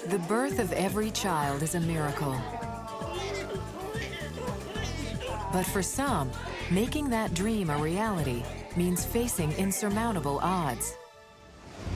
The birth of every child is a miracle. But for some, making that dream a reality means facing insurmountable odds.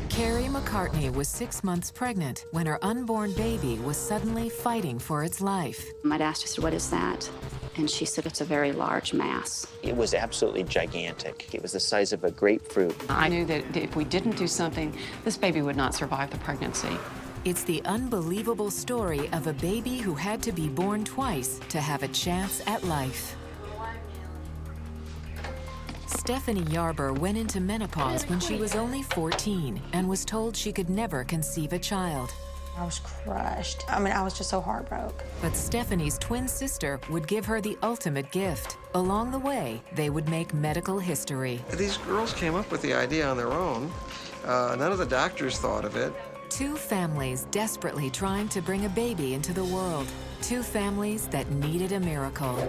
Carrie McCartney was 6 months pregnant when her unborn baby was suddenly fighting for its life. I'd asked her, I said, what is that? And she said, it's a very large mass. It was absolutely gigantic. It was the size of a grapefruit. I knew that if we didn't do something, this baby would not survive the pregnancy. It's the unbelievable story of a baby who had to be born twice to have a chance at life. Stephanie Yarber went into menopause when she was only 14 and was told she could never conceive a child. I was crushed. I mean, I was just so heartbroken. But Stephanie's twin sister would give her the ultimate gift. Along the way, they would make medical history. These girls came up with the idea on their own. None of the doctors thought of it. Two families desperately trying to bring a baby into the world. Two families that needed a miracle.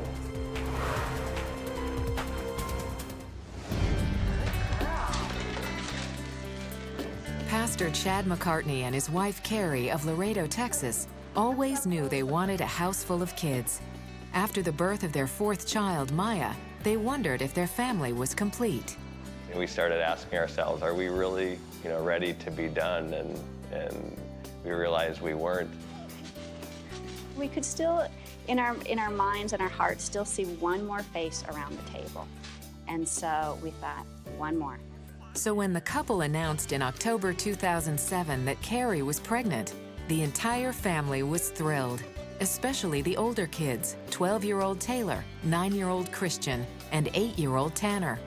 Pastor Chad McCartney and his wife Carrie of Laredo, Texas, always knew they wanted a house full of kids. After the birth of their fourth child, Maya, they wondered if their family was complete. We started asking ourselves, are we really, ready to be done? And we realized we weren't. We could still, in our minds and our hearts, still see one more face around the table. And so we thought, one more. So when the couple announced in October 2007 that Carrie was pregnant, the entire family was thrilled, especially the older kids, 12-year-old Taylor, 9-year-old Christian, and 8-year-old Tanner.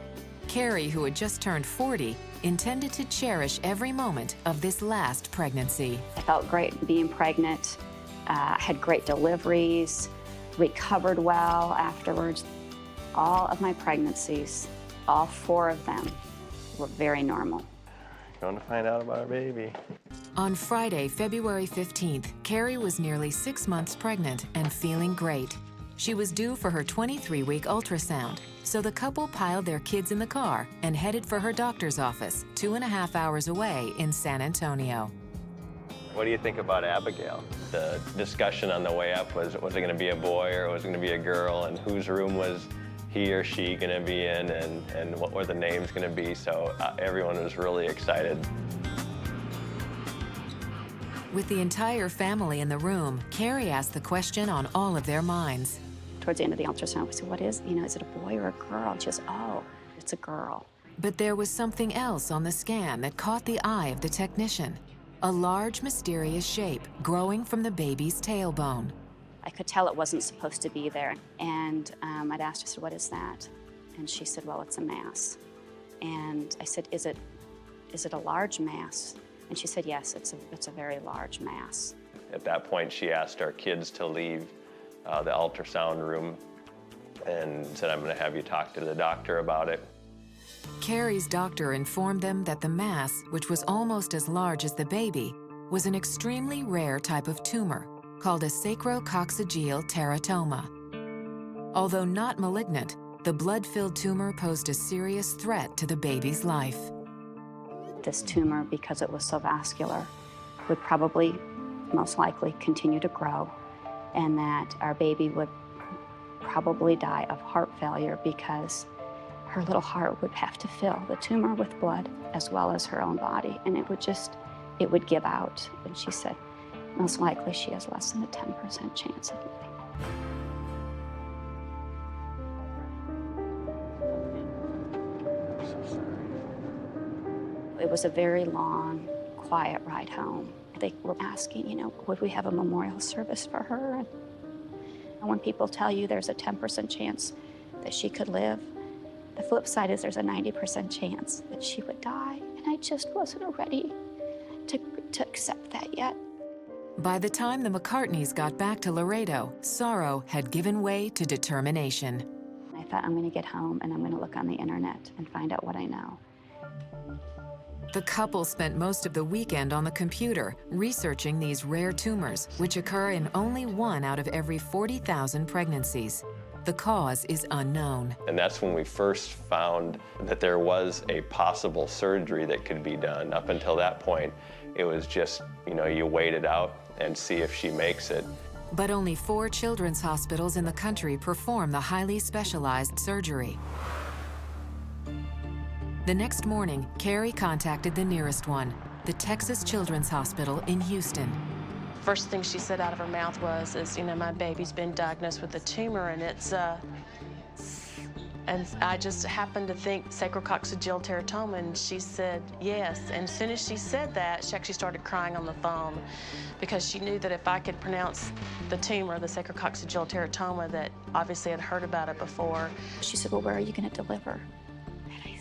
Carrie, who had just turned 40, intended to cherish every moment of this last pregnancy. I felt great being pregnant, had great deliveries, recovered well afterwards. All of my pregnancies, all 4 of them, were very normal. Going to find out about our baby. On Friday, February 15th, Carrie was nearly 6 months pregnant and feeling great. She was due for her 23-week ultrasound, so the couple piled their kids in the car and headed for her doctor's office, 2.5 hours away in San Antonio. What do you think about Abigail? The discussion on the way up was it going to be a boy or was it going to be a girl, and whose room was he or she going to be in, and what were the names going to be, so everyone was really excited. With the entire family in the room, Carrie asked the question on all of their minds. Towards the end of the ultrasound, we said, what is it a boy or a girl? She goes, oh, it's a girl. But there was something else on the scan that caught the eye of the technician. A large, mysterious shape growing from the baby's tailbone. I could tell it wasn't supposed to be there. And I'd asked her, I said, what is that? And she said, well, it's a mass. And I said, is it a large mass? And she said, yes, it's a very large mass. At that point, she asked our kids to leave the ultrasound room and said, I'm going to have you talk to the doctor about it. Carrie's doctor informed them that the mass, which was almost as large as the baby, was an extremely rare type of tumor called a sacrococcygeal teratoma. Although not malignant, the blood-filled tumor posed a serious threat to the baby's life. This tumor, because it was so vascular, would probably, most likely, continue to grow, and that our baby would probably die of heart failure because her little heart would have to fill the tumor with blood as well as her own body, and it would give out. And she said, most likely she has less than a 10% chance of living. I'm so sorry. It was a very long, quiet ride home. They were asking, would we have a memorial service for her? And when people tell you there's a 10% chance that she could live, the flip side is there's a 90% chance that she would die. And I just wasn't ready to accept that yet. By the time the McCartneys got back to Laredo, sorrow had given way to determination. I thought, I'm going to get home and I'm going to look on the internet and find out what I know. The couple spent most of the weekend on the computer researching these rare tumors, which occur in only 1 out of every 40,000 pregnancies. The cause is unknown. And that's when we first found that there was a possible surgery that could be done. Up until that point, it was just, you wait it out and see if she makes it. But only 4 children's hospitals in the country perform the highly specialized surgery. The next morning, Carrie contacted the nearest one, the Texas Children's Hospital in Houston. First thing she said out of her mouth was, my baby's been diagnosed with a tumor, and and I just happened to think sacrococcygeal teratoma, and she said yes. And as soon as she said that, she actually started crying on the phone because she knew that if I could pronounce the tumor, the sacrococcygeal teratoma, that obviously I'd heard about it before. She said, well, where are you going to deliver? And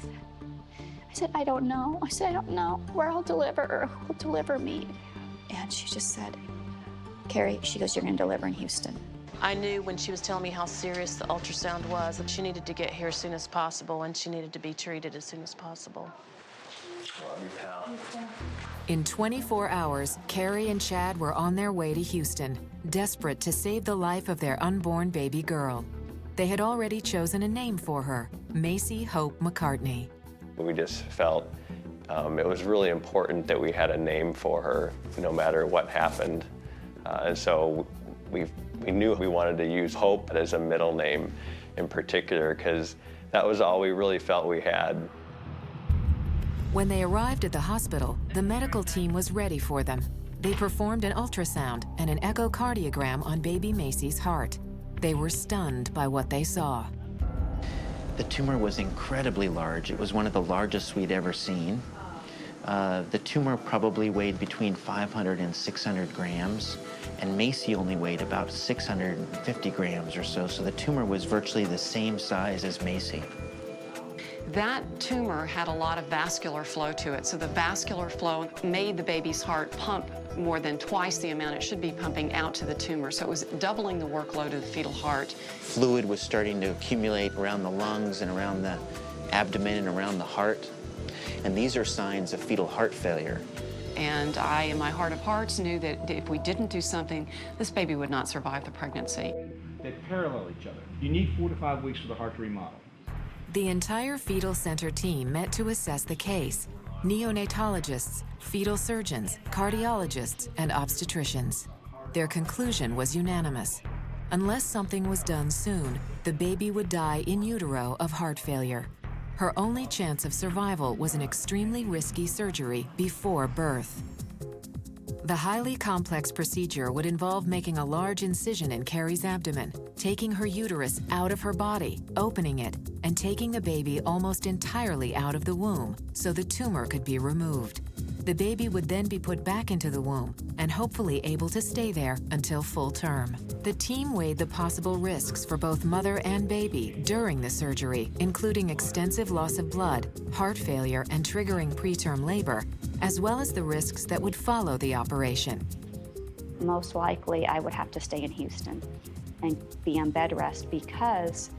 I said, I don't know. I said, I don't know where I'll deliver or who will deliver me. And she just said, Carrie, she goes, you're going to deliver in Houston. I knew when she was telling me how serious the ultrasound was that she needed to get here as soon as possible, and she needed to be treated as soon as possible. In 24 hours, Carrie and Chad were on their way to Houston, desperate to save the life of their unborn baby girl. They had already chosen a name for her, Macy Hope McCartney. We just felt it was really important that we had a name for her, no matter what happened. And so we knew we wanted to use Hope as a middle name in particular, because that was all we really felt we had. When they arrived at the hospital, the medical team was ready for them. They performed an ultrasound and an echocardiogram on baby Macy's heart. They were stunned by what they saw. The tumor was incredibly large. It was one of the largest we'd ever seen. The tumor probably weighed between 500 and 600 grams, and Macy only weighed about 650 grams or so, so the tumor was virtually the same size as Macy. That tumor had a lot of vascular flow to it, so the vascular flow made the baby's heart pump more than twice the amount it should be pumping out to the tumor, so it was doubling the workload of the fetal heart. Fluid was starting to accumulate around the lungs and around the abdomen and around the heart, and these are signs of fetal heart failure. And I, in my heart of hearts, knew that if we didn't do something, this baby would not survive the pregnancy. They parallel each other. You need 4 to 5 weeks for the heart to remodel. The entire fetal center team met to assess the case. Neonatologists, fetal surgeons, cardiologists, and obstetricians. Their conclusion was unanimous. Unless something was done soon, the baby would die in utero of heart failure. Her only chance of survival was an extremely risky surgery before birth. The highly complex procedure would involve making a large incision in Carrie's abdomen, taking her uterus out of her body, opening it, and taking the baby almost entirely out of the womb so the tumor could be removed. The baby would then be put back into the womb and hopefully able to stay there until full term. The team weighed the possible risks for both mother and baby during the surgery, including extensive loss of blood, heart failure, and triggering preterm labor, as well as the risks that would follow the operation. Most likely, I would have to stay in Houston and be on bed rest because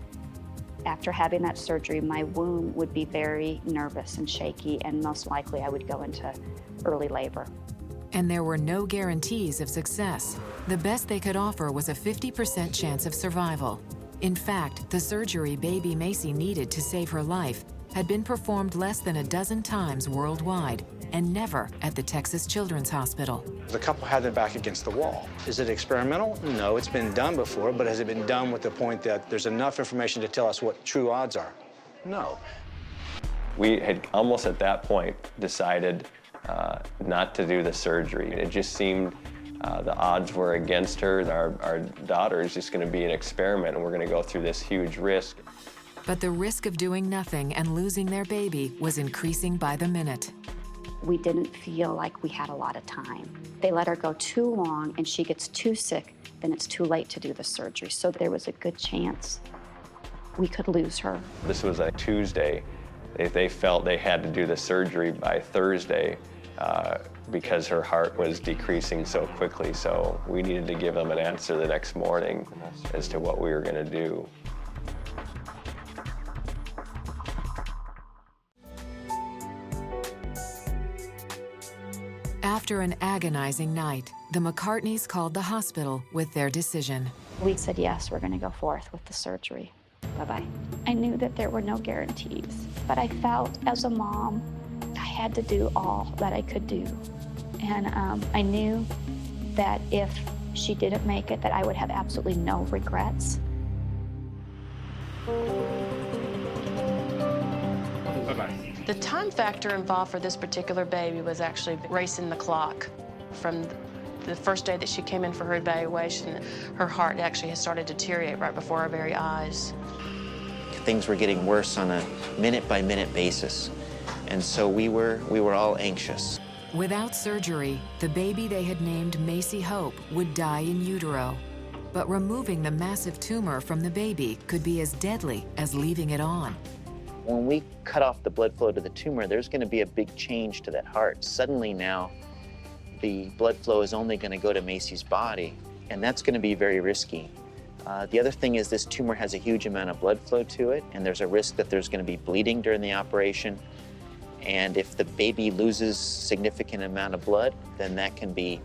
after having that surgery, my womb would be very nervous and shaky, and most likely I would go into early labor. And there were no guarantees of success. The best they could offer was a 50% chance of survival. In fact, the surgery baby Macy needed to save her life had been performed less than a dozen times worldwide, and never at the Texas Children's Hospital. The couple had their back against the wall. Is it experimental? No, it's been done before, but has it been done with the point that there's enough information to tell us what true odds are? No. We had almost at that point decided not to do the surgery. It just seemed the odds were against her. Our daughter is just going to be an experiment, and we're going to go through this huge risk. But the risk of doing nothing and losing their baby was increasing by the minute. We didn't feel like we had a lot of time. They let her go too long and she gets too sick, then it's too late to do the surgery. So there was a good chance we could lose her. This was a Tuesday. They felt they had to do the surgery by Thursday because her heart was decreasing so quickly. So we needed to give them an answer the next morning as to what we were going to do. After an agonizing night, the McCartneys called the hospital with their decision. We said, yes, we're going to go forth with the surgery. Bye-bye. I knew that there were no guarantees, but I felt as a mom, I had to do all that I could do. And I knew that if she didn't make it, that I would have absolutely no regrets. Bye-bye. The time factor involved for this particular baby was actually racing the clock. From the first day that she came in for her evaluation, her heart actually had started to deteriorate right before our very eyes. Things were getting worse on a minute-by-minute basis, and so we were all anxious. Without surgery, the baby they had named Macy Hope would die in utero. But removing the massive tumor from the baby could be as deadly as leaving it on. When we cut off the blood flow to the tumor, there's going to be a big change to that heart. Suddenly now, the blood flow is only going to go to Macy's body, and that's going to be very risky. The other thing is this tumor has a huge amount of blood flow to it, and there's a risk that there's going to be bleeding during the operation. And if the baby loses significant amount of blood, then that can be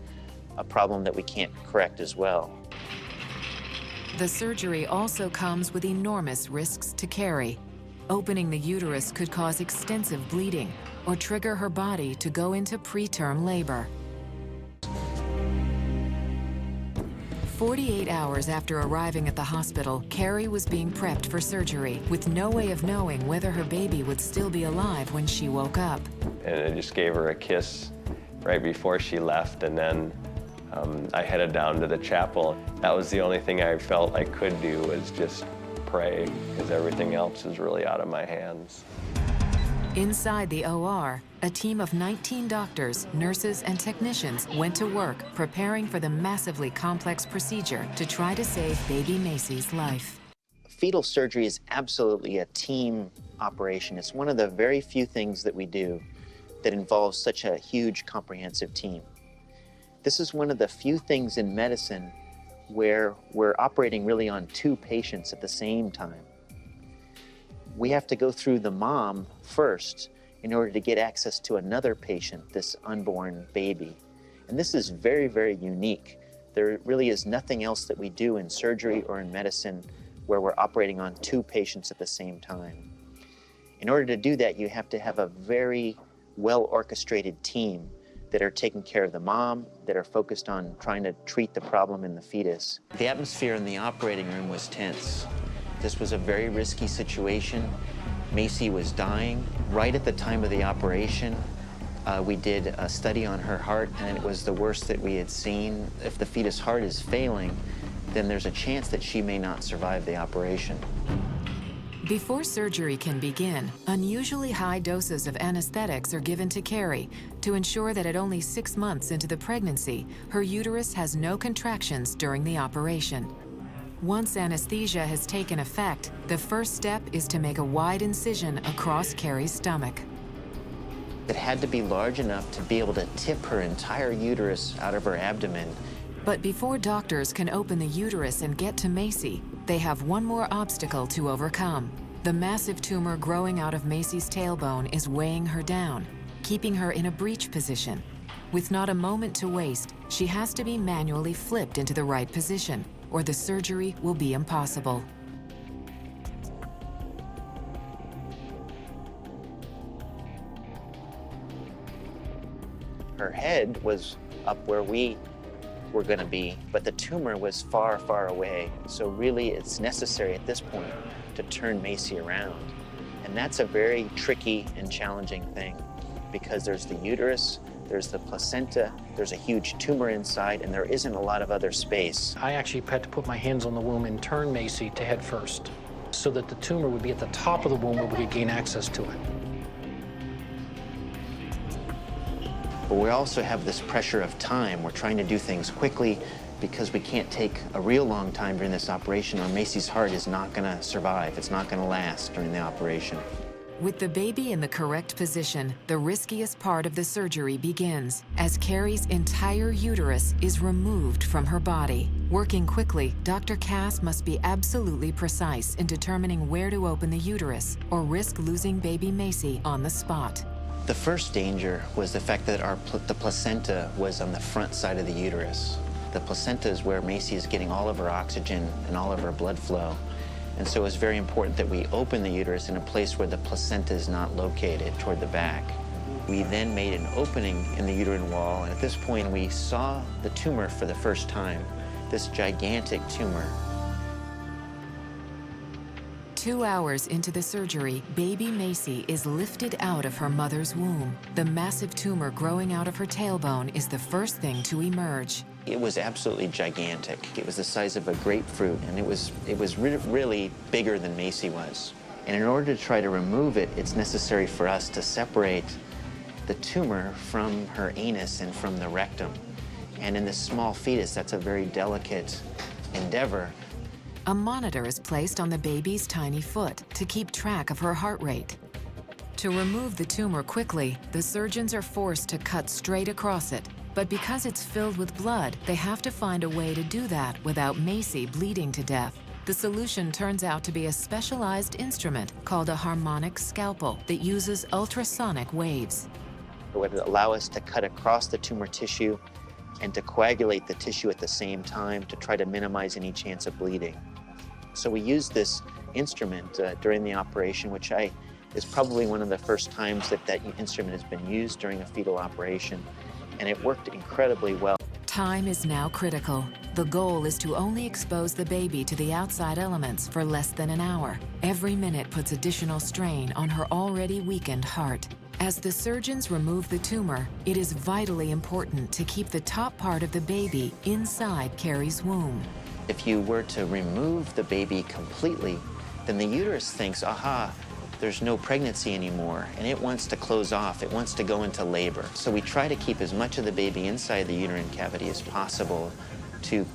a problem that we can't correct as well. The surgery also comes with enormous risks to Carrie. Opening the uterus could cause extensive bleeding or trigger her body to go into preterm labor. 48 hours after arriving at the hospital, Carrie was being prepped for surgery with no way of knowing whether her baby would still be alive when she woke up. And I just gave her a kiss right before she left, and then I headed down to the chapel. That was the only thing I felt I could do, was just pray, because everything else is really out of my hands. Inside the OR, a team of 19 doctors, nurses, and technicians went to work preparing for the massively complex procedure to try to save baby Macy's life. Fetal surgery is absolutely a team operation. It's one of the very few things that we do that involves such a huge, comprehensive team. This is one of the few things in medicine where we're operating really on 2 patients at the same time. We have to go through the mom first in order to get access to another patient, this unborn baby. And this is very, very unique. There really is nothing else that we do in surgery or in medicine where we're operating on 2 patients at the same time. In order to do that, you have to have a very well-orchestrated team that are taking care of the mom, that are focused on trying to treat the problem in the fetus. The atmosphere in the operating room was tense. This was a very risky situation. Macy was dying. Right at the time of the operation, we did a study on her heart, and it was the worst that we had seen. If the fetus heart is failing, then there's a chance that she may not survive the operation. Before surgery can begin, unusually high doses of anesthetics are given to Carrie to ensure that at only 6 months into the pregnancy, her uterus has no contractions during the operation. Once anesthesia has taken effect, the first step is to make a wide incision across Carrie's stomach. It had to be large enough to be able to tip her entire uterus out of her abdomen. But before doctors can open the uterus and get to Macy, they have one more obstacle to overcome. The massive tumor growing out of Macy's tailbone is weighing her down, keeping her in a breech position. With not a moment to waste, she has to be manually flipped into the right position, or the surgery will be impossible. Her head was up where we were going to be, but the tumor was far, far away. So really it's necessary at this point to turn Macy around. And that's a very tricky and challenging thing, because there's the uterus, there's the placenta, there's a huge tumor inside, and there isn't a lot of other space. I actually had to put my hands on the womb and turn Macy to head first, so that the tumor would be at the top of the womb where we could gain access to it. But we also have this pressure of time. We're trying to do things quickly because we can't take a real long time during this operation, or Macy's heart is not going to survive. It's not going to last during the operation. With the baby in the correct position, the riskiest part of the surgery begins, as Carrie's entire uterus is removed from her body. Working quickly, Dr. Cass must be absolutely precise in determining where to open the uterus, or risk losing baby Macy on the spot. The first danger was the fact that the placenta was on the front side of the uterus. The placenta is where Macy is getting all of her oxygen and all of her blood flow. And so it's very important that we open the uterus in a place where the placenta is not located, toward the back. We then made an opening in the uterine wall, and at this point we saw the tumor for the first time, this gigantic tumor. 2 hours into the surgery, baby Macy is lifted out of her mother's womb. The massive tumor growing out of her tailbone is the first thing to emerge. It was absolutely gigantic. It was the size of a grapefruit, and it was really bigger than Macy was. And in order to try to remove it, it's necessary for us to separate the tumor from her anus and from the rectum. And in this small fetus, that's a very delicate endeavor. A monitor is placed on the baby's tiny foot to keep track of her heart rate. To remove the tumor quickly, the surgeons are forced to cut straight across it. But because it's filled with blood, they have to find a way to do that without Macy bleeding to death. The solution turns out to be a specialized instrument called a harmonic scalpel that uses ultrasonic waves. It would allow us to cut across the tumor tissue and to coagulate the tissue at the same time to try to minimize any chance of bleeding. So we used this instrument during the operation, which is probably one of the first times that instrument has been used during a fetal operation, and it worked incredibly well. Time is now critical. The goal is to only expose the baby to the outside elements for less than an hour. Every minute puts additional strain on her already weakened heart. As the surgeons remove the tumor, it is vitally important to keep the top part of the baby inside Carrie's womb. If you were to remove the baby completely, then the uterus thinks, aha, there's no pregnancy anymore, and it wants to close off. It wants to go into labor. So we try to keep as much of the baby inside the uterine cavity as possible to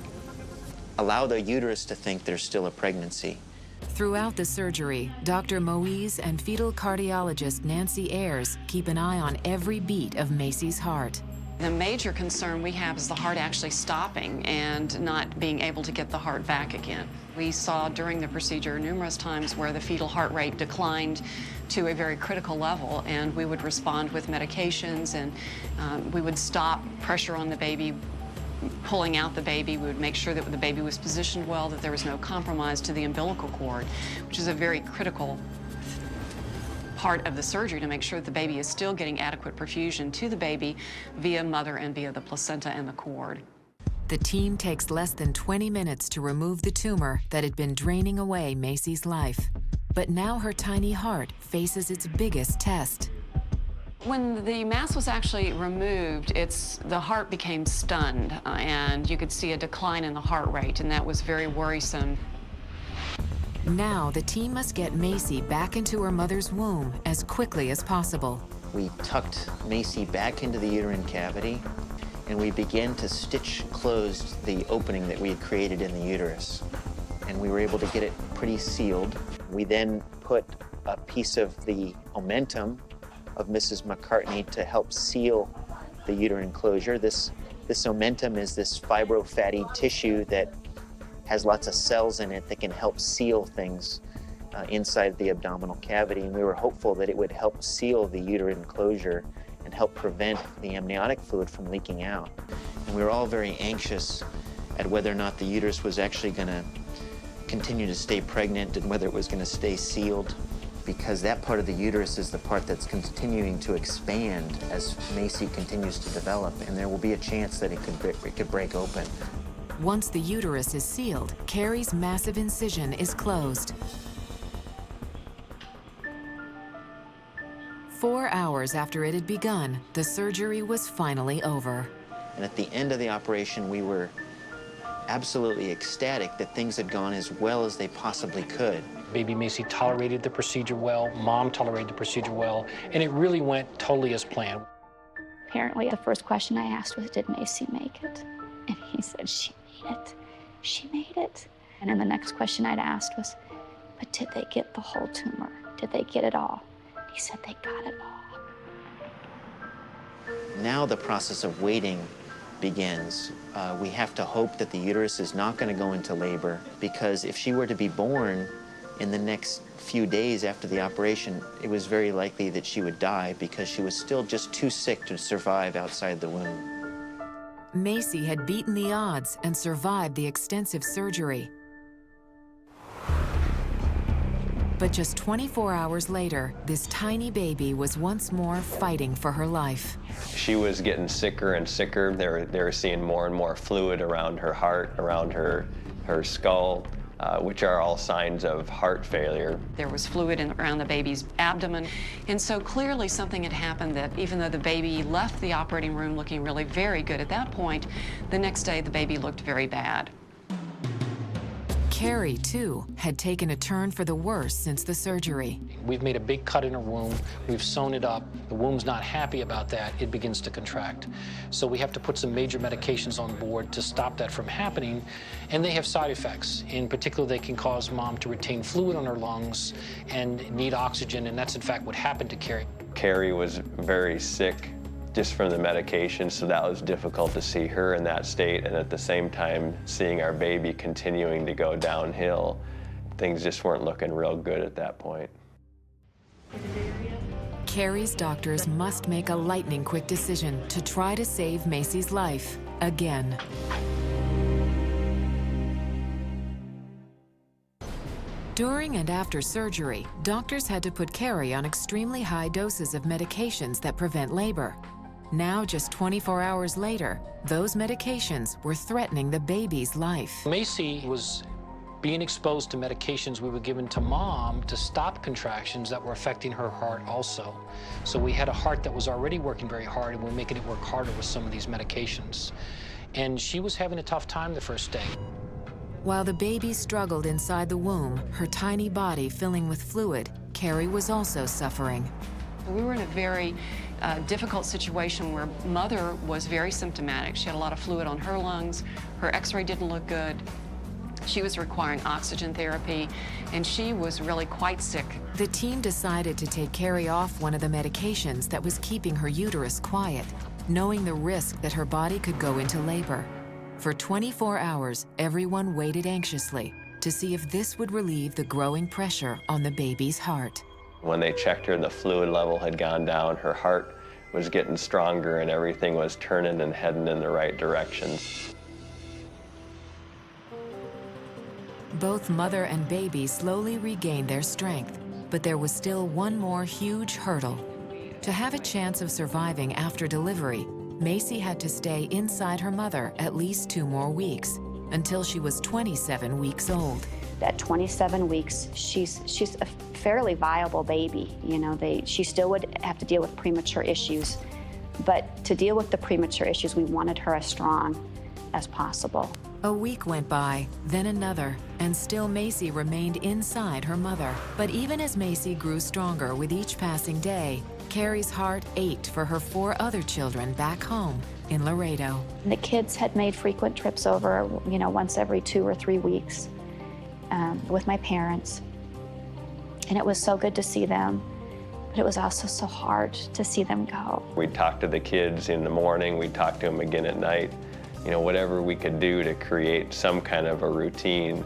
allow the uterus to think there's still a pregnancy. Throughout the surgery, Dr. Moise and fetal cardiologist Nancy Ayers keep an eye on every beat of Macy's heart. The major concern we have is the heart actually stopping and not being able to get the heart back again. We saw during the procedure numerous times where the fetal heart rate declined to a very critical level, and we would respond with medications, and we would stop pressure on the baby, pulling out the baby. We would make sure that the baby was positioned well, that there was no compromise to the umbilical cord, which is a very critical part of the surgery to make sure that the baby is still getting adequate perfusion to the baby via mother and via the placenta and the cord. The team takes less than 20 minutes to remove the tumor that had been draining away Macy's life. But now her tiny heart faces its biggest test. When the mass was actually removed, the heart became stunned, and you could see a decline in the heart rate, and that was very worrisome. Now the team must get Macy back into her mother's womb as quickly as possible. We tucked Macy back into the uterine cavity, and we began to stitch closed the opening that we had created in the uterus. And we were able to get it pretty sealed. We then put a piece of the omentum of Mrs. McCartney to help seal the uterine closure. This omentum is this fibrofatty tissue that has lots of cells in it that can help seal things inside the abdominal cavity, and we were hopeful that it would help seal the uterine closure and help prevent the amniotic fluid from leaking out. And we were all very anxious at whether or not the uterus was actually going to continue to stay pregnant and whether it was going to stay sealed, because that part of the uterus is the part that's continuing to expand as Macy continues to develop, and there will be a chance that it could break open. Once the uterus is sealed, Carrie's massive incision is closed. 4 hours after it had begun, the surgery was finally over. And at the end of the operation, we were absolutely ecstatic that things had gone as well as they possibly could. Baby Macy tolerated the procedure well, Mom tolerated the procedure well, and it really went totally as planned. Apparently, the first question I asked was, did Macy make it? And he said, she made it. She made it. And then the next question I'd asked was, but did they get the whole tumor? Did they get it all? He said they got it all. Now the process of waiting begins. We have to hope that the uterus is not going to go into labor, because if she were to be born in the next few days after the operation, it was very likely that she would die because she was still just too sick to survive outside the womb. Macy had beaten the odds and survived the extensive surgery. But just 24 hours later, this tiny baby was once more fighting for her life. She was getting sicker and sicker. They were seeing more and more fluid around her heart, around her skull, which are all signs of heart failure. There was fluid around the baby's abdomen, and so clearly something had happened that even though the baby left the operating room looking really very good at that point, the next day the baby looked very bad. Carrie, too, had taken a turn for the worse since the surgery. We've made a big cut in her womb. We've sewn it up. The womb's not happy about that. It begins to contract. So we have to put some major medications on board to stop that from happening. And they have side effects. In particular, they can cause mom to retain fluid on her lungs and need oxygen. And that's, in fact, what happened to Carrie. Carrie was very sick just from the medication, so that was difficult to see her in that state, and at the same time, seeing our baby continuing to go downhill, things just weren't looking real good at that point. Carrie's doctors must make a lightning-quick decision to try to save Macy's life again. During and after surgery, doctors had to put Carrie on extremely high doses of medications that prevent labor. Now, just 24 hours later, those medications were threatening the baby's life. Macy was being exposed to medications we were given to mom to stop contractions that were affecting her heart also. So we had a heart that was already working very hard, and we're making it work harder with some of these medications. And she was having a tough time the first day. While the baby struggled inside the womb, her tiny body filling with fluid, Carrie was also suffering. We were in a very difficult situation where mother was very symptomatic. She had a lot of fluid on her lungs. Her x-ray didn't look good. She was requiring oxygen therapy, and she was really quite sick. The team decided to take Carrie off one of the medications that was keeping her uterus quiet, knowing the risk that her body could go into labor. For 24 hours, everyone waited anxiously to see if this would relieve the growing pressure on the baby's heart. When they checked her, the fluid level had gone down, her heart was getting stronger, and everything was turning and heading in the right directions. Both mother and baby slowly regained their strength, but there was still one more huge hurdle. To have a chance of surviving after delivery, Macy had to stay inside her mother at least 2 more weeks, until she was 27 weeks old. At 27 weeks, she's a fairly viable baby. You know, she still would have to deal with premature issues, but to deal with the premature issues, we wanted her as strong as possible. A week went by, then another, and still Macy remained inside her mother. But even as Macy grew stronger with each passing day, Carrie's heart ached for her 4 other children back home in Laredo. The kids had made frequent trips over, you know, once every 2 or 3 weeks with my parents. And it was so good to see them, but it was also so hard to see them go. We'd talk to the kids in the morning, we'd talk to them again at night. You know, whatever we could do to create some kind of a routine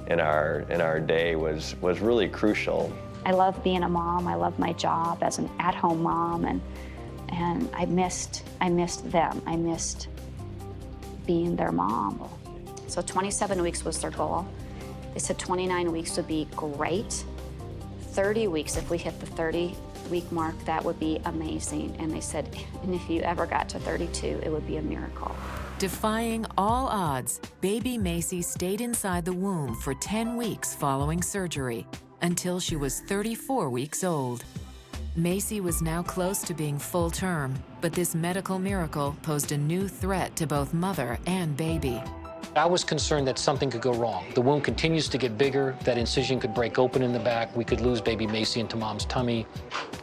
in our day was really crucial. I love being a mom. I love my job as an at-home mom, and I missed them. I missed being their mom. So 27 weeks was their goal. They said 29 weeks would be great. 30 weeks, if we hit the 30-week mark, that would be amazing. And they said, and if you ever got to 32, it would be a miracle. Defying all odds, baby Macy stayed inside the womb for 10 weeks following surgery, until she was 34 weeks old. Macy was now close to being full term, but this medical miracle posed a new threat to both mother and baby. I was concerned that something could go wrong. The wound continues to get bigger, that incision could break open in the back, we could lose baby Macy into mom's tummy,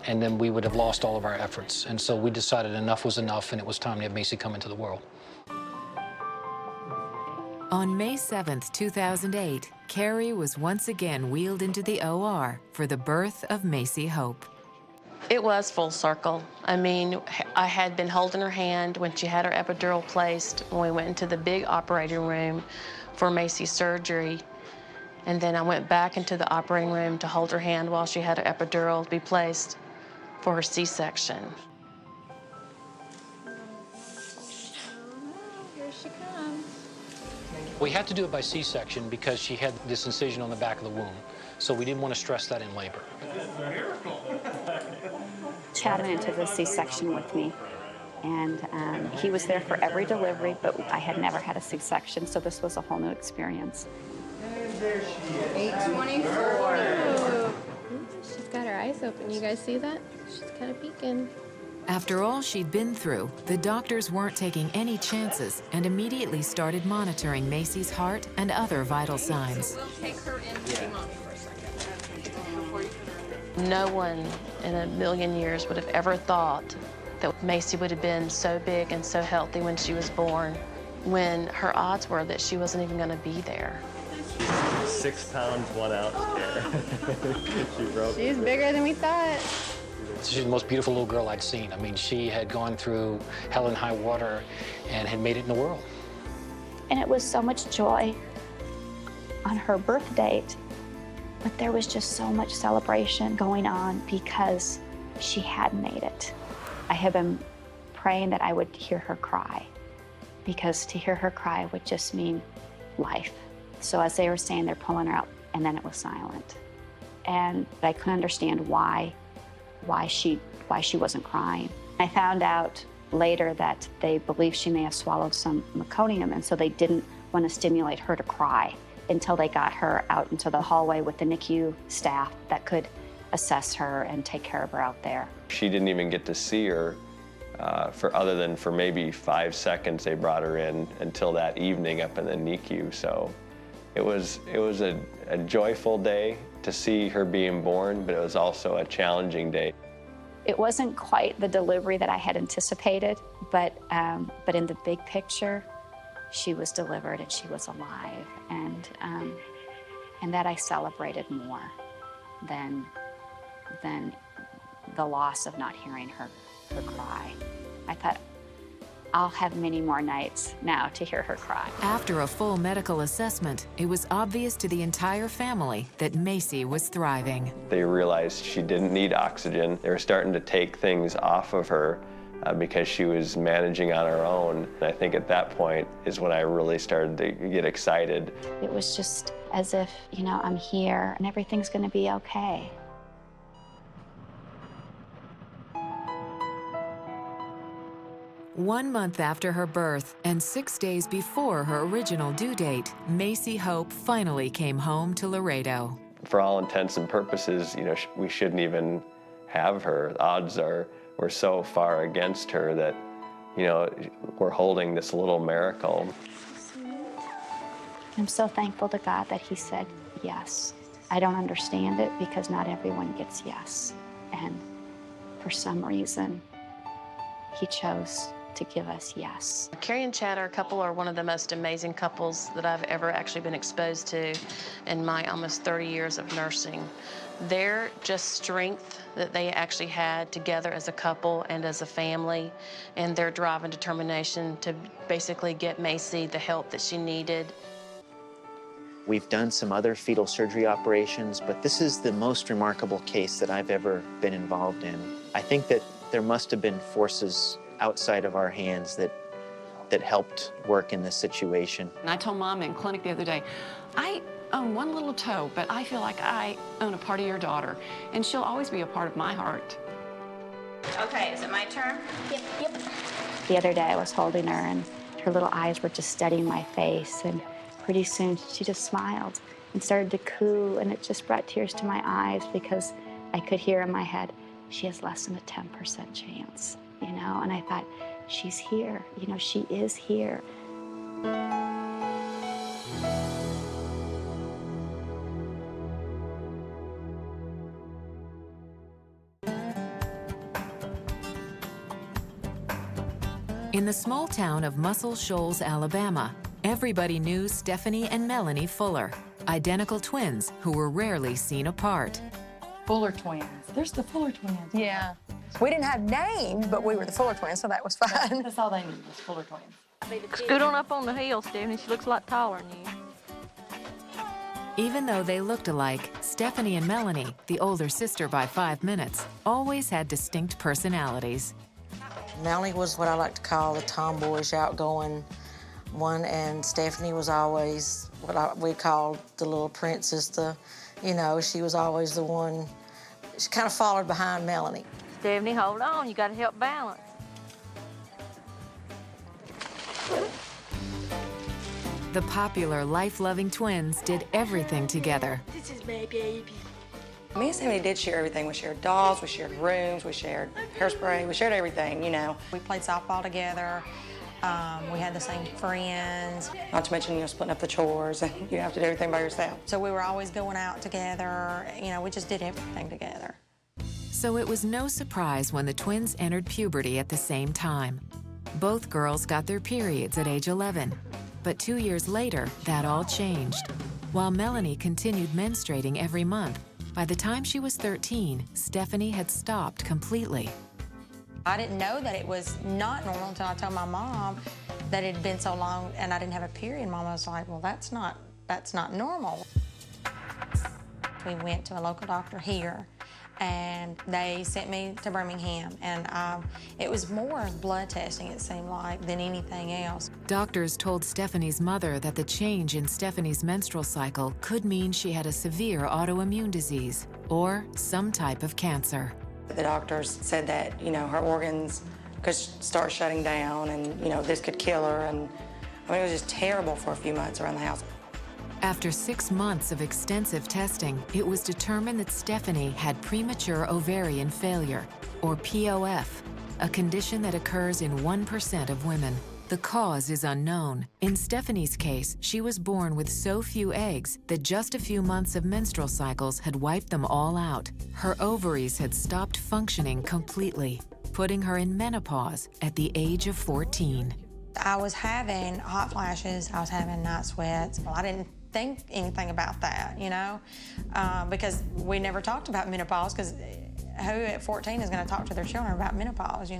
and then we would have lost all of our efforts. And so we decided enough was enough, and it was time to have Macy come into the world. On May 7th, 2008, Carrie was once again wheeled into the OR for the birth of Macy Hope. It was full circle. I mean, I had been holding her hand when she had her epidural placed, when we went into the big operating room for Macy's surgery. And then I went back into the operating room to hold her hand while she had her epidural be placed for her C-section. she comes. We had to do it by C-section because she had this incision on the back of the womb, so we didn't want to stress that in labor. Chad went into the C-section with me, and he was there for every delivery, but I had never had a C-section, so this was a whole new experience. And there she is. 824. She's got her eyes open. You guys see that? She's kind of peeking. After all she'd been through, the doctors weren't taking any chances and immediately started monitoring Macy's heart and other vital signs. We'll take her in to see Mommy for a second. No one in a million years would have ever thought that Macy would have been so big and so healthy when she was born, when her odds were that she wasn't even going to be there. 6 pounds, 1 ounce there. She broke. She's bigger than we thought. She's the most beautiful little girl I'd seen. I mean, she had gone through hell and high water and had made it in the world. And it was so much joy on her birth date, but there was just so much celebration going on because she had made it. I have been praying that I would hear her cry, because to hear her cry would just mean life. So as they were saying, they're pulling her out, and then it was silent. And I couldn't understand why she wasn't crying. I found out later that they believed she may have swallowed some meconium, and so they didn't want to stimulate her to cry until they got her out into the hallway with the NICU staff that could assess her and take care of her out there. She didn't even get to see her other than for maybe 5 seconds. They brought her in until that evening up in the NICU. So it was a joyful day to see her being born, but it was also a challenging day. It wasn't quite the delivery that I had anticipated, but in the big picture, she was delivered and she was alive, and that I celebrated more than the loss of not hearing her cry. I thought, I'll have many more nights now to hear her cry. After a full medical assessment, it was obvious to the entire family that Macy was thriving. They realized she didn't need oxygen. They were starting to take things off of her because she was managing on her own. And I think at that point is when I really started to get excited. It was just as if, you know, I'm here and everything's going to be okay. One month after her birth and 6 days before her original due date, Macy Hope finally came home to Laredo. For all intents and purposes, you know, we shouldn't even have her. The odds were so far against her that, you know, we're holding this little miracle. I'm so thankful to God that He said yes. I don't understand it because not everyone gets yes. And for some reason, He chose to give us yes. Carrie and Chad, our couple, are one of the most amazing couples that I've ever actually been exposed to in my almost 30 years of nursing. Their just strength that they actually had together as a couple and as a family, and their drive and determination to basically get Macy the help that she needed. We've done some other fetal surgery operations, but this is the most remarkable case that I've ever been involved in. I think that there must have been forces outside of our hands that helped work in this situation. And I told Mom in clinic the other day, I own one little toe, but I feel like I own a part of your daughter, and she'll always be a part of my heart. Okay, is it my turn? Yep. The other day I was holding her and her little eyes were just studying my face, and pretty soon she just smiled and started to coo, and it just brought tears to my eyes because I could hear in my head, she has less than a 10% chance, you know? And I thought, she's here, you know, she is here. In the small town of Muscle Shoals, Alabama, everybody knew Stephanie and Melanie Fuller, identical twins who were rarely seen apart. Fuller twins. There's the Fuller twins. Yeah. We didn't have names, but we were the Fuller twins, so that was fun. That's all they knew was Fuller twins. Scoot on up on the hill, Stephanie. She looks a lot taller than you. Even though they looked alike, Stephanie and Melanie, the older sister by 5 minutes, always had distinct personalities. Melanie was what I like to call the tomboyish, outgoing, one, and Stephanie was always what we called the little princess. She was always the one. She kind of followed behind Melanie. Stephanie, hold on. You got to help balance. The popular, life-loving twins did everything together. This is my baby. Me and Stephanie did share everything. We shared dolls, we shared rooms, we shared hairspray, we shared everything, We played softball together. We had the same friends. Not to mention, splitting up the chores and you have to do everything by yourself. So we were always going out together. We just did everything together. So it was no surprise when the twins entered puberty at the same time. Both girls got their periods at age 11. But 2 years later, that all changed. While Melanie continued menstruating every month, by the time she was 13, Stephanie had stopped completely. I didn't know that it was not normal until I told my mom that it had been so long and I didn't have a period. Mom was like, well, that's not normal. We went to a local doctor here, and they sent me to Birmingham, and it was more blood testing, it seemed like, than anything else. Doctors told Stephanie's mother that the change in Stephanie's menstrual cycle could mean she had a severe autoimmune disease or some type of cancer. The doctors said that, her organs could start shutting down and, this could kill her, and it was just terrible for a few months around the house. After 6 months of extensive testing, it was determined that Stephanie had premature ovarian failure, or POF, a condition that occurs in 1% of women. The cause is unknown. In Stephanie's case, she was born with so few eggs that just a few months of menstrual cycles had wiped them all out. Her ovaries had stopped functioning completely, putting her in menopause at the age of 14. I was having hot flashes, I was having night sweats. Well, I didn't think anything about that, because we never talked about menopause, because who at 14 is going to talk to their children about menopause,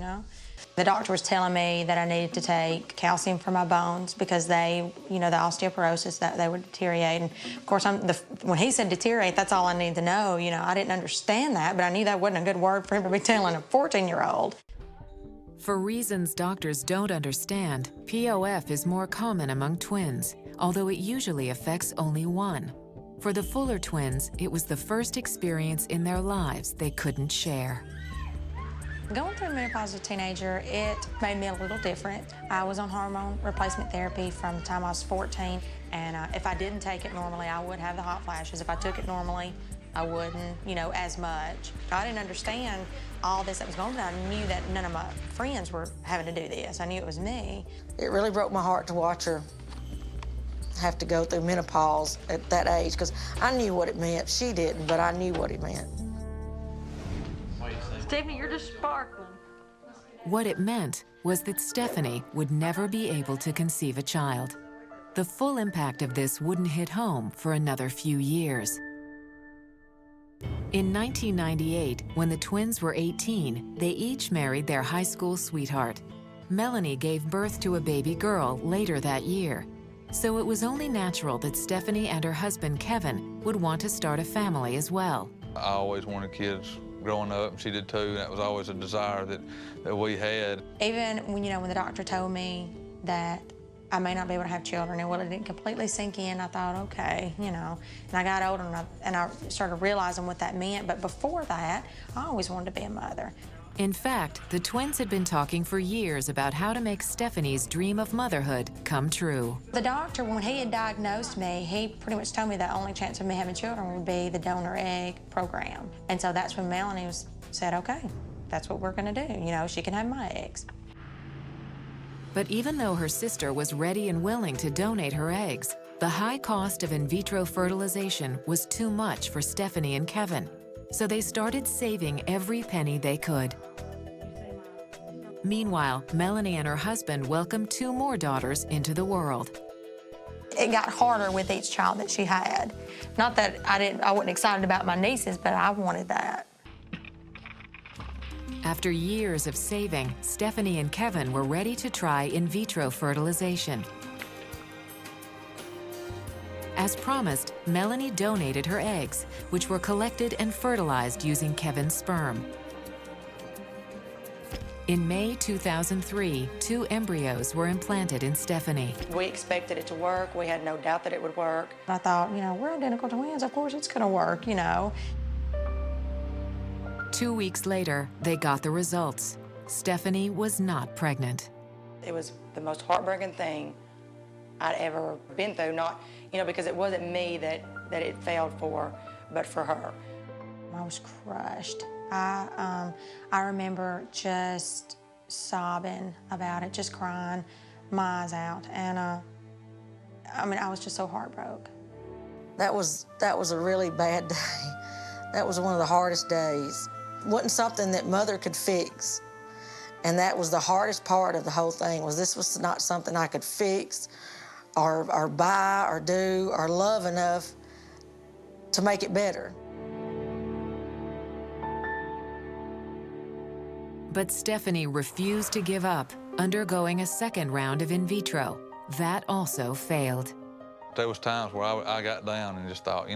The doctor was telling me that I needed to take calcium for my bones because they, the osteoporosis, that they would deteriorate. And of course, when he said deteriorate, that's all I needed to know. I didn't understand that, but I knew that wasn't a good word for him to be telling a 14-year-old. For reasons doctors don't understand, POF is more common among twins, although it usually affects only one. For the Fuller twins, it was the first experience in their lives they couldn't share. Going through menopause as a teenager, it made me a little different. I was on hormone replacement therapy from the time I was 14, and if I didn't take it normally, I would have the hot flashes. If I took it normally, I wouldn't, as much. I didn't understand all this that was going on. I knew that none of my friends were having to do this. I knew it was me. It really broke my heart to watch her have to go through menopause at that age, because I knew what it meant. She didn't, but I knew what it meant. Stephanie, you're just sparkling. What it meant was that Stephanie would never be able to conceive a child. The full impact of this wouldn't hit home for another few years. In 1998, when the twins were 18, they each married their high school sweetheart. Melanie gave birth to a baby girl later that year, so it was only natural that Stephanie and her husband, Kevin, would want to start a family as well. I always wanted kids growing up, and she did too, and that was always a desire that we had. Even when, when the doctor told me that I may not be able to have children, and it didn't completely sink in, I thought, okay, and I got older and I started realizing what that meant, but before that, I always wanted to be a mother. In fact, the twins had been talking for years about how to make Stephanie's dream of motherhood come true. The doctor, when he had diagnosed me, he pretty much told me the only chance of me having children would be the donor egg program. And so that's when Melanie said, okay, that's what we're gonna do. She can have my eggs. But even though her sister was ready and willing to donate her eggs, the high cost of in vitro fertilization was too much for Stephanie and Kevin. So they started saving every penny they could. Meanwhile, Melanie and her husband welcomed 2 more daughters into the world. It got harder with each child that she had. Not that I wasn't excited about my nieces, but I wanted that. After years of saving, Stephanie and Kevin were ready to try in vitro fertilization. As promised, Melanie donated her eggs, which were collected and fertilized using Kevin's sperm. In May 2003, 2 embryos were implanted in Stephanie. We expected it to work. We had no doubt that it would work. I thought, we're identical twins. Of course it's going to work, 2 weeks later, they got the results. Stephanie was not pregnant. It was the most heartbreaking thing I'd ever been through. Not, because it wasn't me that it failed for, but for her. I was crushed. I remember just sobbing about it, just crying my eyes out. And I was just so heartbroken. That was a really bad day. That was one of the hardest days. Wasn't something that Mother could fix. And that was the hardest part of the whole thing, was this was not something I could fix or buy or do or love enough to make it better. But Stephanie refused to give up, undergoing a second round of in vitro. That also failed. There was times where I got down and just thought, I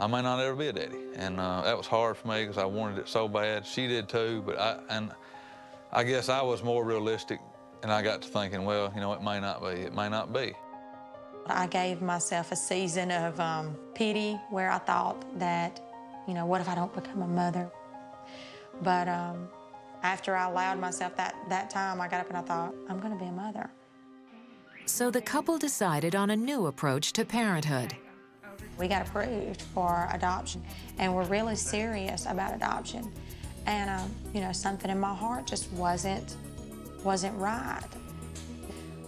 may not ever be a daddy. And that was hard for me because I wanted it so bad. She did too, but I guess I was more realistic, and I got to thinking, well, it may not be, it may not be. I gave myself a season of pity where I thought that, what if I don't become a mother? But after I allowed myself that time, I got up and I thought, I'm going to be a mother. So the couple decided on a new approach to parenthood. We got approved for adoption, and we're really serious about adoption. And, something in my heart just wasn't right.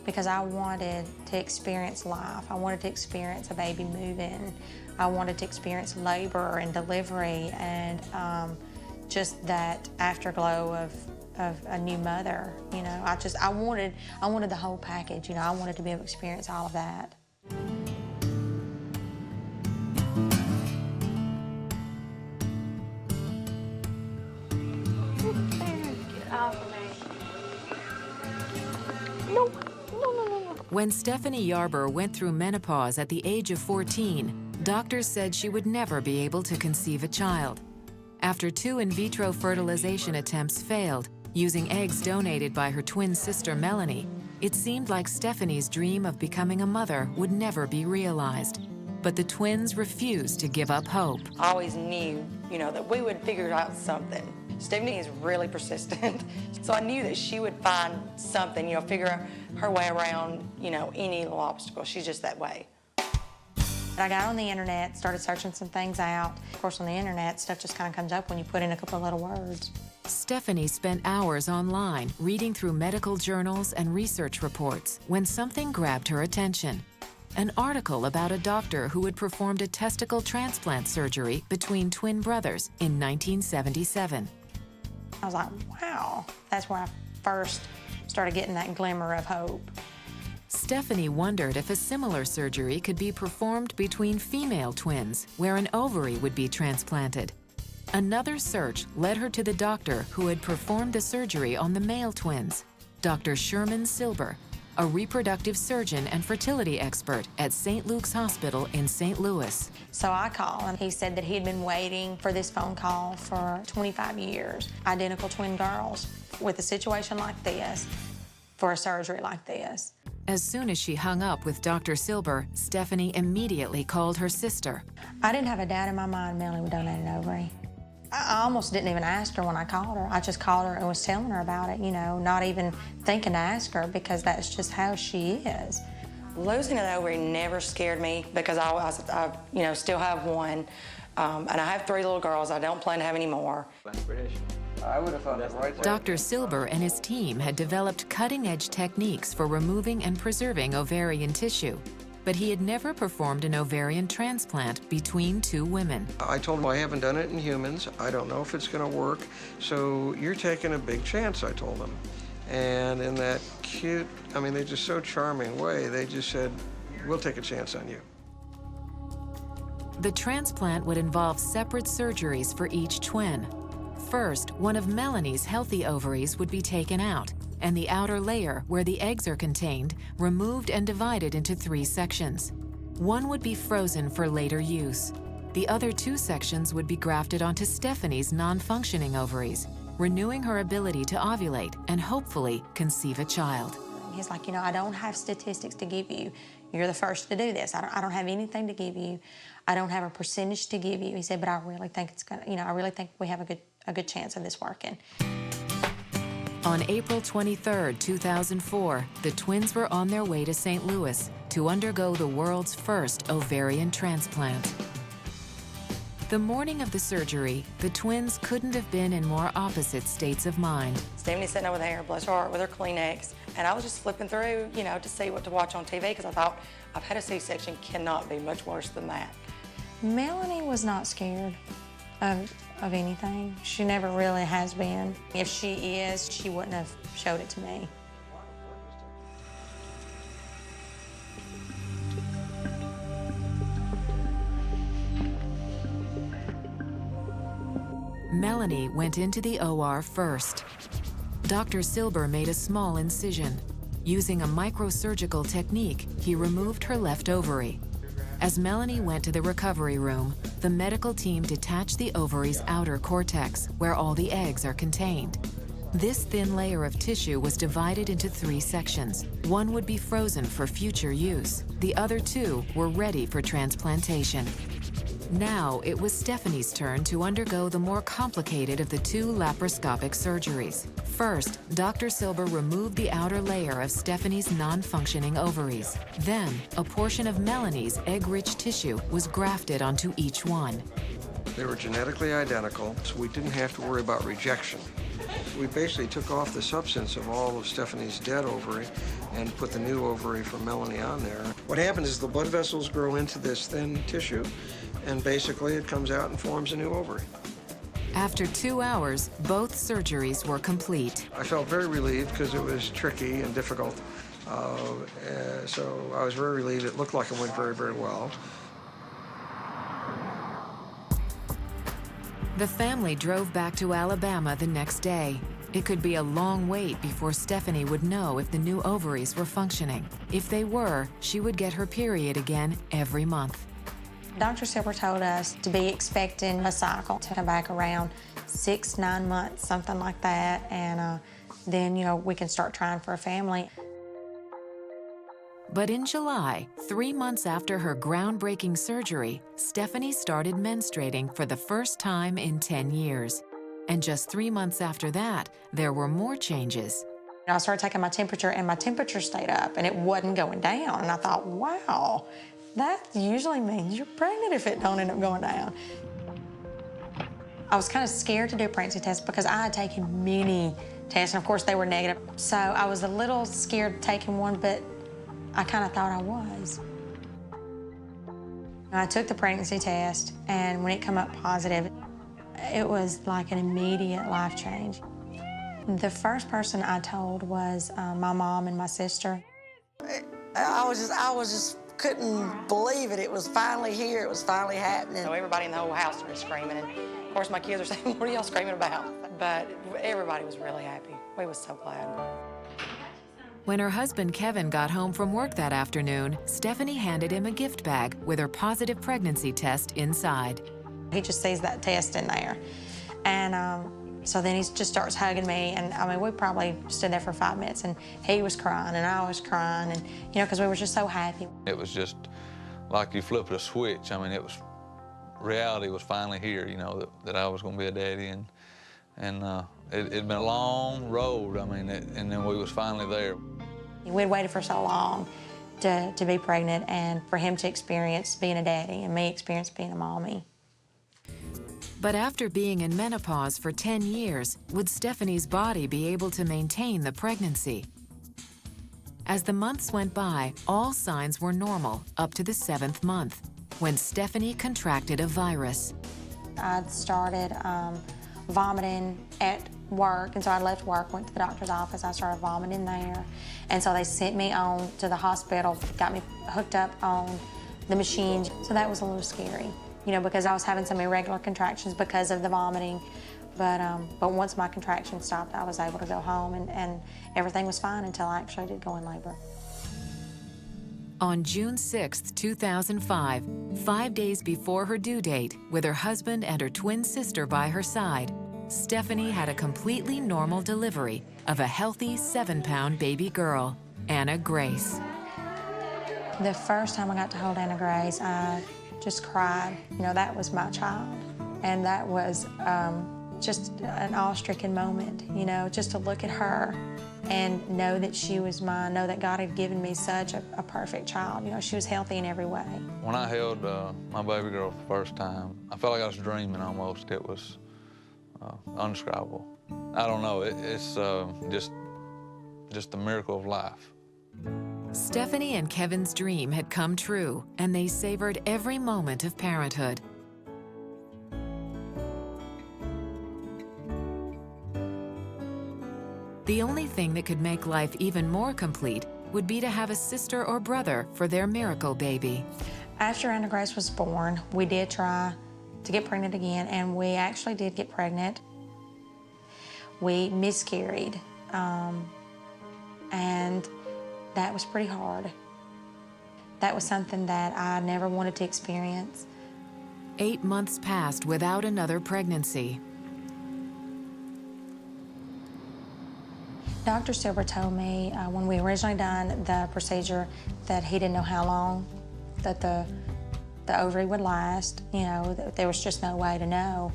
Because I wanted to experience life. I wanted to experience a baby moving. I wanted to experience labor and delivery and just that afterglow of a new mother. I wanted the whole package. I wanted to be able to experience all of that. Get off of me. No. When Stephanie Yarber went through menopause at the age of 14, doctors said she would never be able to conceive a child. After 2 in vitro fertilization attempts failed, using eggs donated by her twin sister Melanie, it seemed like Stephanie's dream of becoming a mother would never be realized. But the twins refused to give up hope. I always knew, that we would figure out something. Stephanie is really persistent, so I knew that she would find something, figure her way around, any little obstacle. She's just that way. I got on the internet, started searching some things out. Of course, on the internet, stuff just kind of comes up when you put in a couple of little words. Stephanie spent hours online reading through medical journals and research reports when something grabbed her attention. An article about a doctor who had performed a testicle transplant surgery between twin brothers in 1977. I was like, wow. That's where I first started getting that glimmer of hope. Stephanie wondered if a similar surgery could be performed between female twins, where an ovary would be transplanted. Another search led her to the doctor who had performed the surgery on the male twins, Dr. Sherman Silber, a reproductive surgeon and fertility expert at St. Luke's Hospital in St. Louis. So I called, and he said that he had been waiting for this phone call for 25 years. Identical twin girls with a situation like this, for a surgery like this. As soon as she hung up with Dr. Silber, Stephanie immediately called her sister. I didn't have a doubt in my mind Melanie would donate an ovary. I almost didn't even ask her when I called her. I just called her and was telling her about it, not even thinking to ask her, because that's just how she is. Losing an ovary never scared me because I still have one, and I have 3 little girls. I don't plan to have any more. I would have thought that right there. Dr. Silber and his team had developed cutting-edge techniques for removing and preserving ovarian tissue, but he had never performed an ovarian transplant between 2 women. I told him I haven't done it in humans. I don't know if it's going to work. So you're taking a big chance, I told him. And in that cute, they're just so charming way, they just said, we'll take a chance on you. The transplant would involve separate surgeries for each twin. First, one of Melanie's healthy ovaries would be taken out, and the outer layer, where the eggs are contained, removed and divided into 3 sections. One would be frozen for later use. The other 2 sections would be grafted onto Stephanie's non-functioning ovaries. renewing her ability to ovulate and hopefully conceive a child. He's like, I don't have statistics to give you. You're the first to do this. I don't have anything to give you. I don't have a percentage to give you. He said, but I really think it's gonna, I really think we have a good chance of this working. On April 23, 2004, the twins were on their way to St. Louis to undergo the world's first ovarian transplant. The morning of the surgery, the twins couldn't have been in more opposite states of mind. Stephanie's sitting over there, bless her heart, with her Kleenex, and I was just flipping through, to see what to watch on TV, because I thought, I've had a C-section, cannot be much worse than that. Melanie was not scared of anything. She never really has been. If she is, she wouldn't have showed it to me. Melanie went into the OR first. Dr. Silber made a small incision. Using a microsurgical technique, he removed her left ovary. As Melanie went to the recovery room, the medical team detached the ovary's outer cortex, where all the eggs are contained. This thin layer of tissue was divided into 3 sections. One would be frozen for future use. The other 2 were ready for transplantation. Now it was Stephanie's turn to undergo the more complicated of the 2 laparoscopic surgeries. First, Dr. Silber removed the outer layer of Stephanie's non-functioning ovaries. Then, a portion of Melanie's egg-rich tissue was grafted onto each one. They were genetically identical, so we didn't have to worry about rejection. We basically took off the substance of all of Stephanie's dead ovary and put the new ovary for Melanie on there. What happens is the blood vessels grow into this thin tissue, and basically it comes out and forms a new ovary. After 2 hours, both surgeries were complete. I felt very relieved because it was tricky and difficult. So I was very relieved. It looked like it went very, very well. The family drove back to Alabama the next day. It could be a long wait before Stephanie would know if the new ovaries were functioning. If they were, she would get her period again every month. Dr. Silber told us to be expecting a cycle to come back around 6-9 months, something like that, and then, we can start trying for a family. But in July, 3 months after her groundbreaking surgery, Stephanie started menstruating for the first time in 10 years. And just 3 months after that, there were more changes. I started taking my temperature, and my temperature stayed up, and it wasn't going down. And I thought, wow, that usually means you're pregnant if it don't end up going down. I was kind of scared to do a pregnancy test because I had taken many tests, and of course they were negative. So I was a little scared taking one, but I kind of thought I was. I took the pregnancy test, and when it came up positive, it was like an immediate life change. The first person I told was my mom and my sister. I was just couldn't believe it. It was finally here. It was finally happening. So everybody in the whole house started screaming, and of course my kids are saying, what are y'all screaming about? But everybody was really happy. We was so glad. When her husband Kevin got home from work that afternoon, Stephanie handed him a gift bag with her positive pregnancy test inside. He just sees that test in there. And so then he just starts hugging me, and we probably stood there for 5 minutes, and he was crying, and I was crying, and because we were just so happy. It was just like you flipped a switch. Reality was finally here, that I was going to be a daddy, and it'd been a long road, and then we was finally there. We'd waited for so long to be pregnant, and for him to experience being a daddy, and me experience being a mommy. But after being in menopause for 10 years, would Stephanie's body be able to maintain the pregnancy? As the months went by, all signs were normal up to the 7th month, when Stephanie contracted a virus. I'd started vomiting at work, and so I left work, went to the doctor's office. I started vomiting there, and so they sent me on to the hospital, got me hooked up on the machines. So that was a little scary, because I was having some irregular contractions because of the vomiting. But once my contractions stopped, I was able to go home, and everything was fine until I actually did go in labor. On June 6, 2005, 5 days before her due date, with her husband and her twin sister by her side, Stephanie had a completely normal delivery of a healthy 7-pound baby girl, Anna Grace. The first time I got to hold Anna Grace, I just cried. You know, that was my child. And that was just an awe-stricken moment, you know, just to look at her and know that she was mine, know that God had given me such a perfect child. You know, she was healthy in every way. When I held my baby girl for the first time, I felt like I was dreaming almost. It was undescribable. I don't know, it's just the miracle of life. Stephanie and Kevin's dream had come true, and they savored every moment of parenthood. The only thing that could make life even more complete would be to have a sister or brother for their miracle baby. After Anna Grace was born, we did try to get pregnant again, and we actually did get pregnant. We miscarried, and that was pretty hard. That was something that I never wanted to experience. 8 months passed without another pregnancy. Dr. Silver told me when we originally done the procedure that he didn't know how long that the ovary would last. You know, there was just no way to know.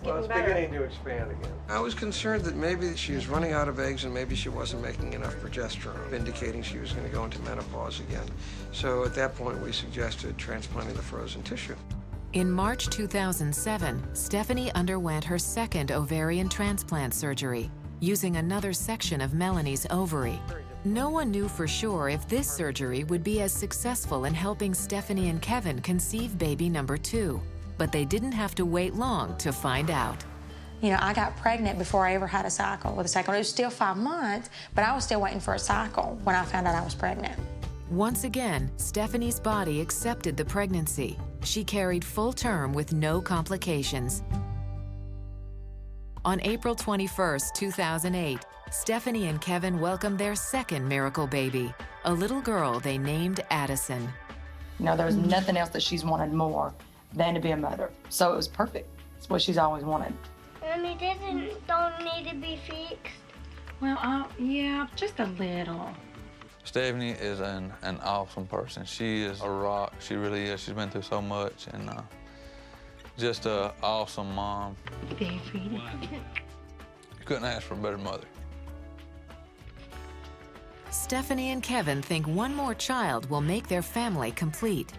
Well, it's beginning to expand again. I was concerned that maybe she was running out of eggs and maybe she wasn't making enough progesterone, indicating she was going to go into menopause again. So at that point, we suggested transplanting the frozen tissue. In March 2007, Stephanie underwent her second ovarian transplant surgery, using another section of Melanie's ovary. No one knew for sure if this surgery would be as successful in helping Stephanie and Kevin conceive baby number 2, but they didn't have to wait long to find out. You know, I got pregnant before I ever had a cycle with a cycle. It was still 5 months, but I was still waiting for a cycle when I found out I was pregnant. Once again, Stephanie's body accepted the pregnancy. She carried full term with no complications. On April 21, 2008, Stephanie and Kevin welcomed their second miracle baby, a little girl they named Addison. You know, there was nothing else that she's wanted more than to be a mother. So it was perfect. It's what she's always wanted. Mommy, don't need to be fixed. Well, yeah, just a little. Stephanie is an awesome person. She is a rock. She really is. She's been through so much, and just an awesome mom. Very pretty. You couldn't ask for a better mother. Stephanie and Kevin think one more child will make their family complete.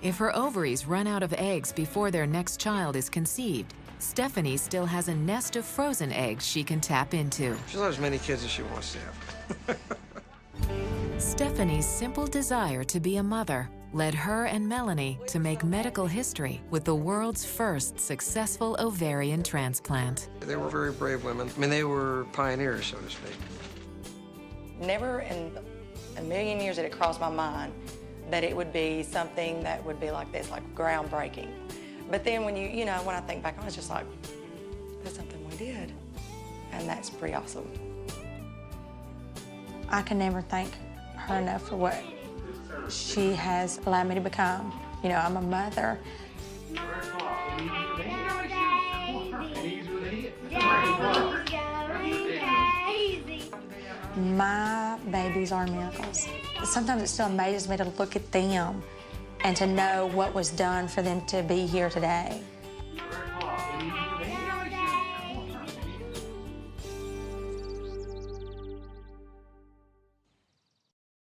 If her ovaries run out of eggs before their next child is conceived, Stephanie still has a nest of frozen eggs she can tap into. She'll have as many kids as she wants to have. Stephanie's simple desire to be a mother led her and Melanie to make medical history with the world's first successful ovarian transplant. They were very brave women. I mean, they were pioneers, so to speak. Never in a million years did it cross my mind that it would be something that would be like this, like groundbreaking. But then when when I think back on it, it's just like, that's something we did. And that's pretty awesome. I can never thank her enough for what she has allowed me to become. You know, I'm a mother. My babies are miracles. Sometimes it still amazes me to look at them and to know what was done for them to be here today.